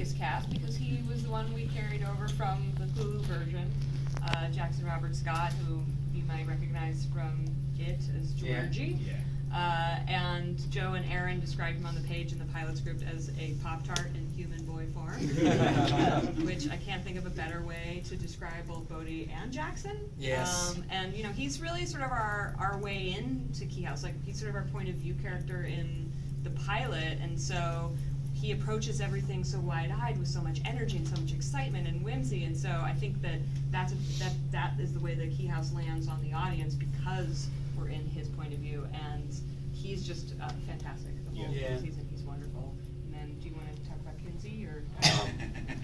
previous cast, because he was the one we carried over from the Hulu version. Jackson Robert Scott, who you might recognize from It as Georgie. Yeah. And Joe and Aaron described him on the page in the pilot script as a Pop-Tart in human boy form, which I can't think of a better way to describe both Bodhi and Jackson. Yes. And you know, he's really sort of our way into Key House. Like, he's sort of our point of view character in the pilot, and so he approaches everything so wide-eyed with so much energy and so much excitement and whimsy. And so I think that that is the way that Key House lands on the audience, because we're in his point of view, and he's just fantastic. The whole season, he's wonderful. And then, do you want to talk about Kinsey, or?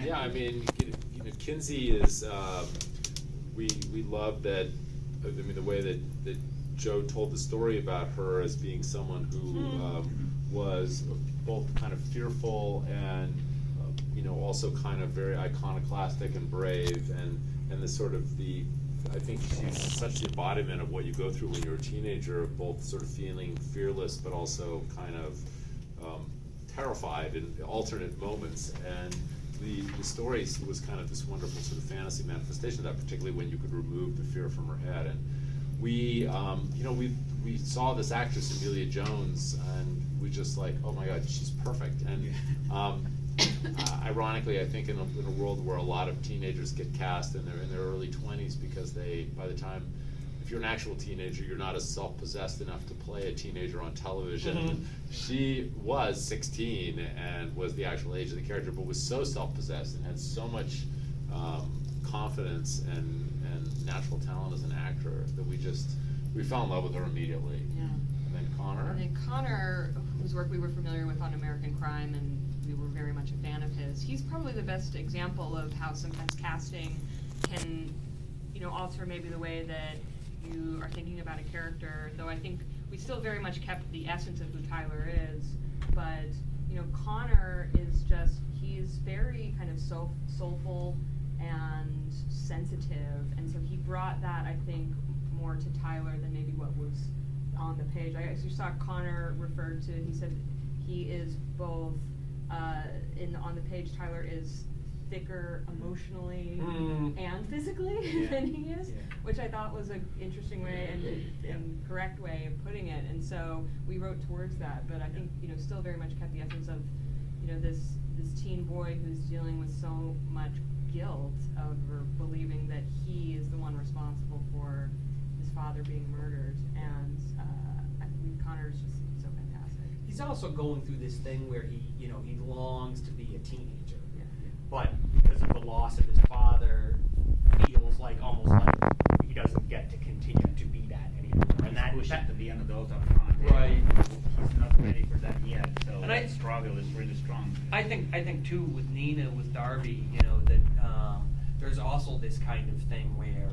Yeah, I mean, you know, Kinsey is. We love that. I mean, the way that Joe told the story about her as being someone who was both kind of fearful and you know, also kind of very iconoclastic and brave, and the sort of the. I think she's such the embodiment of what you go through when you're a teenager, of both sort of feeling fearless but also kind of terrified in alternate moments. And the story was kind of this wonderful sort of fantasy manifestation of that, particularly when you could remove the fear from her head. And we, you know, we saw this actress, Emilia Jones, and we just like, oh my God, she's perfect. And ironically, I think in a world where a lot of teenagers get cast in their early 20s, because by the time, if you're an actual teenager, you're not as self-possessed enough to play a teenager on television. Mm-hmm. She was 16 and was the actual age of the character, but was so self-possessed and had so much confidence and natural talent as an actor that we fell in love with her immediately. Yeah. And then Connor? And then Connor, whose work we were familiar with on American Crime, and we were very much a fan of his. He's probably the best example of how sometimes casting can, you know, alter maybe the way that you are thinking about a character, though I think we still very much kept the essence of who Tyler is. But, you know, Connor is just, he's very kind of soulful and sensitive, and so he brought that, I think, more to Tyler than maybe what was on the page. I actually saw Connor referred to, he said he is both, on the page, Tyler is thicker emotionally and physically than he is, which I thought was an interesting way and correct way of putting it. And so we wrote towards that, but I think, you know, still very much kept the essence of, you know, this teen boy who's dealing with so much guilt over believing that he is the one responsible for his father being murdered. And I believe Connor's just so fantastic. He's also going through this thing where he longs to be a teenager, Yeah. but because of the loss of his father, feels like almost like he doesn't get to continue to be that anymore. And that pushing to be an adult up front. Right. He's not ready for that yet, so And that struggle is really strong. I think too with Nina, with Darby, you know, that there's also this kind of thing where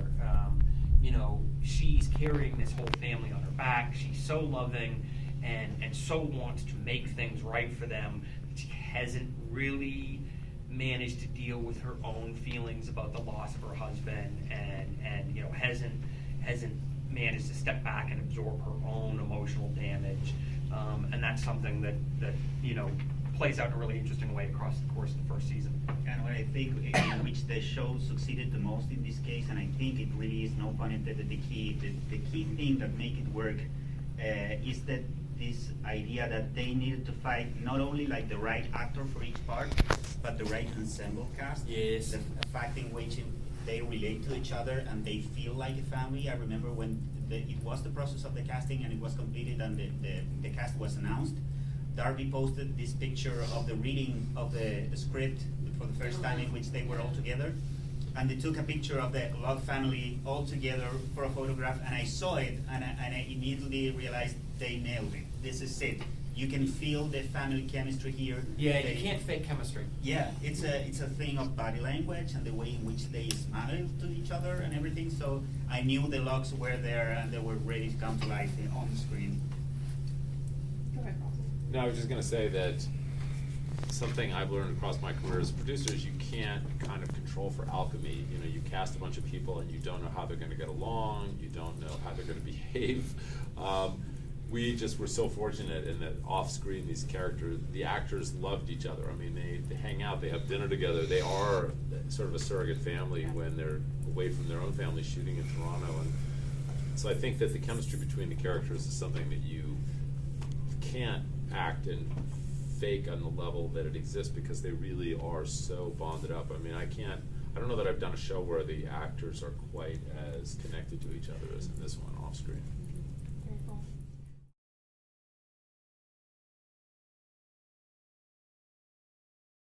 you know, she's carrying this whole family on her back. She's so loving and so wants to make things right for them. She hasn't really managed to deal with her own feelings about the loss of her husband, and you know, hasn't managed to step back and absorb her own emotional damage, and that's something that you know, plays out in a really interesting way across the course of the first season. And what I think in which the show succeeded the most in this case, and I think it really is, no pun intended, the key thing that make it work is that this idea that they needed to find not only like the right actor for each part, but the right ensemble cast. Yes. The fact in which they relate to each other and they feel like a family. I remember when it was the process of the casting and it was completed and the cast was announced. Darby posted this picture of the reading of the script for the first time in which they were all together. And they took a picture of the Locke family all together for a photograph, and I saw it, and I immediately realized they nailed it. This is it. You can feel the family chemistry here. Yeah, you can't fake chemistry. Yeah, it's a thing of body language and the way in which they smile to each other and everything. So I knew the Locks were there and they were ready to come to life on the screen. Go ahead, Carlton. No, I was just going to say that something I've learned across my career as a producer is you can't kind of control for alchemy. You know, you cast a bunch of people and you don't know how they're going to get along. You don't know how they're going to behave. we just were so fortunate in that off screen these characters, the actors loved each other. I mean, they hang out, they have dinner together. They are sort of a surrogate family when they're away from their own family shooting in Toronto. And so I think that the chemistry between the characters is something that you can't act and fake on the level that it exists, because they really are so bonded up. I mean, I don't know that I've done a show where the actors are quite as connected to each other as in this one off screen.